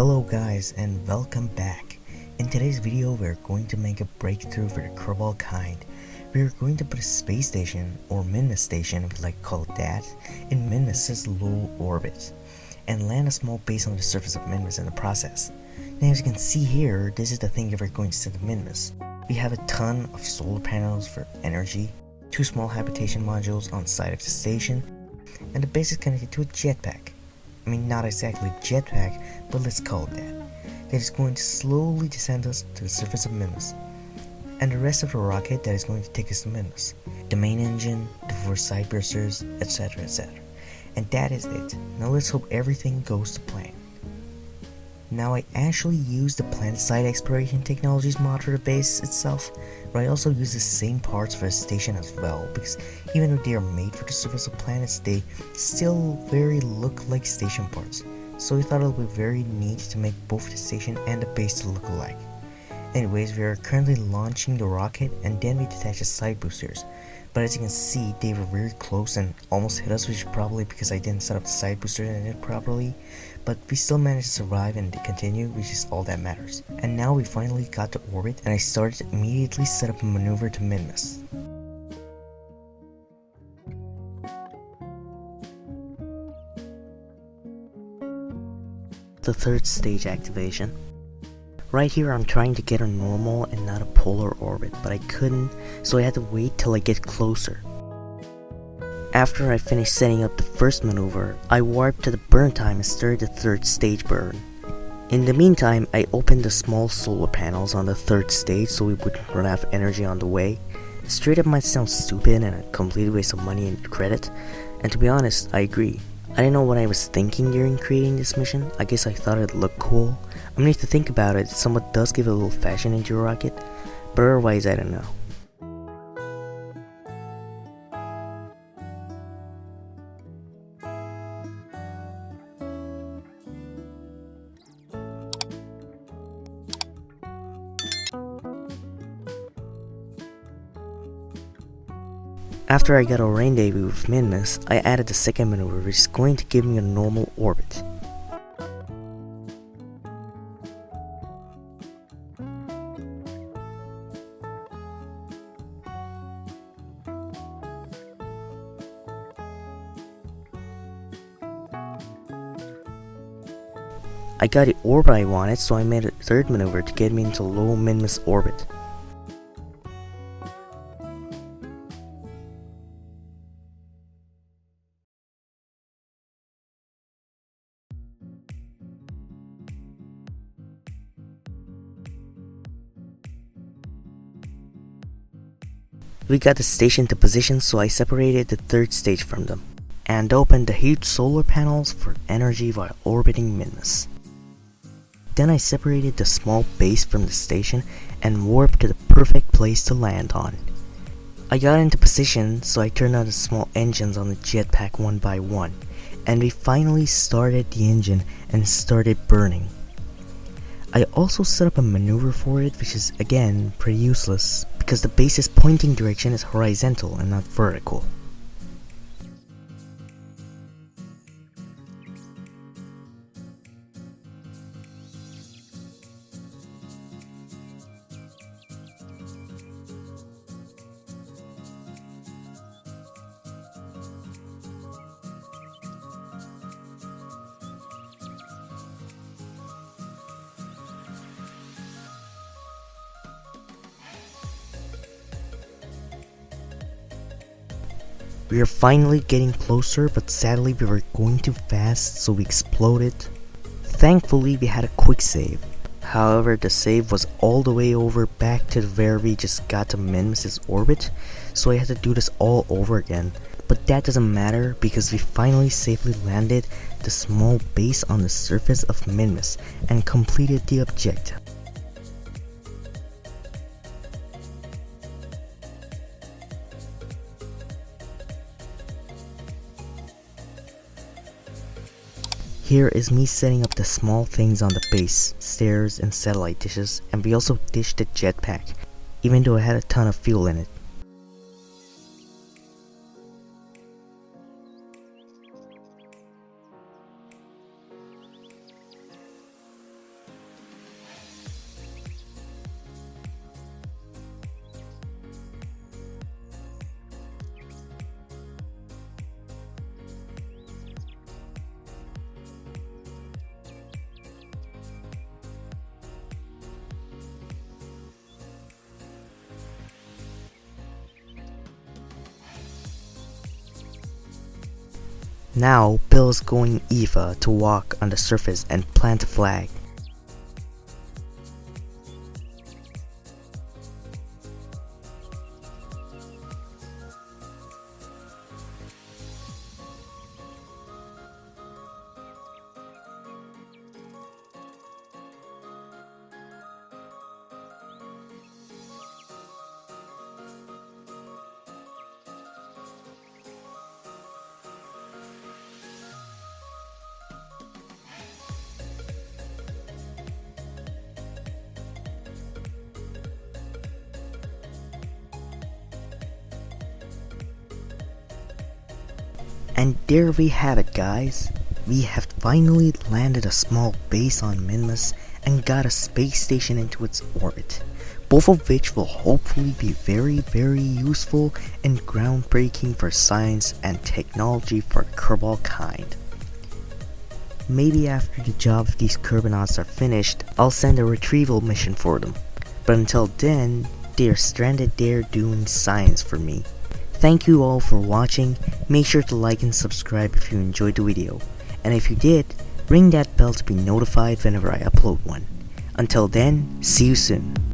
Hello guys and welcome back. In today's video we're going to make a breakthrough for the Kerbal kind. We're going to put a space station, or Minmus station if you like to call it that, in Minmus's low orbit and land a small base on the surface of Minmus in the process. Now as you can see here, this is the thing that we're going to send to Minmus. We have a ton of solar panels for energy, 2 small habitation modules on site of the station, and the base is connected to a jetpack. I mean, not exactly jetpack, but let's call it that. That is going to slowly descend us to the surface of Minmus, and the rest of the rocket that is going to take us to Minmus. The main engine, the 4 side boosters, etc, etc. And that is it. Now let's hope everything goes to plan. Now I actually used the planetside exploration technologies mod for the base itself, but I also use the same parts for the station as well, because even though they are made for the surface of planets, they still very look like station parts. So I thought it would be very neat to make both the station and the base to look alike. Anyways, we are currently launching the rocket and then we detach the side boosters. But as you can see, they were very close and almost hit us, which is probably because I didn't set up the side booster in it properly. But we still managed to survive and continue, which is all that matters. And now we finally got to orbit and I started to immediately set up a maneuver to Minmus. The 3rd stage activation. Right here I'm trying to get a normal and not a polar orbit, but I couldn't, so I had to wait till I get closer. After I finished setting up the first maneuver, I warped to the burn time and started the 3rd stage burn. In the meantime, I opened the small solar panels on the 3rd stage so we wouldn't run out of energy on the way. Straight up might sound stupid and a complete waste of money and credit, and to be honest, I agree. I didn't know what I was thinking during creating this mission. I guess I thought it'd look cool. I mean, if you think about it, it somewhat does give a little fashion into your rocket, but otherwise I don't know. After I got a rendezvous with Minmus, I added the 2nd maneuver, which is going to give me a normal orbit. I got the orbit I wanted, so I made a 3rd maneuver to get me into low Minmus orbit. We got the station to position, so I separated the 3rd stage from them, and opened the huge solar panels for energy while orbiting Minmus. Then I separated the small base from the station and warped to the perfect place to land on. I got into position, so I turned on the small engines on the jetpack one by one, and we finally started the engine and started burning. I also set up a maneuver for it, which is again pretty useless because the base's pointing direction is horizontal and not vertical. We are finally getting closer, but sadly we were going too fast, so we exploded. Thankfully we had a quick save. However, the save was all the way over back to where we just got to Minmus's orbit, so I had to do this all over again. But that doesn't matter because we finally safely landed the small base on the surface of Minmus and completed the objective. Here is me setting up the small things on the base, stairs and satellite dishes, and we also dished the jetpack, even though it had a ton of fuel in it. now Bill is going Eva to walk on the surface and plant a flag. And there we have it, guys. We have finally landed a small base on Minmus and got a space station into its orbit, both of which will hopefully be very useful and groundbreaking for science and technology for the Kerbal kind. Maybe after the job of these Kerbonauts are finished, I'll send a retrieval mission for them, but until then, they are stranded there doing science for me. Thank you all for watching. Make sure to like and subscribe if you enjoyed the video, and if you did, ring that bell to be notified whenever I upload one. Until then, see you soon.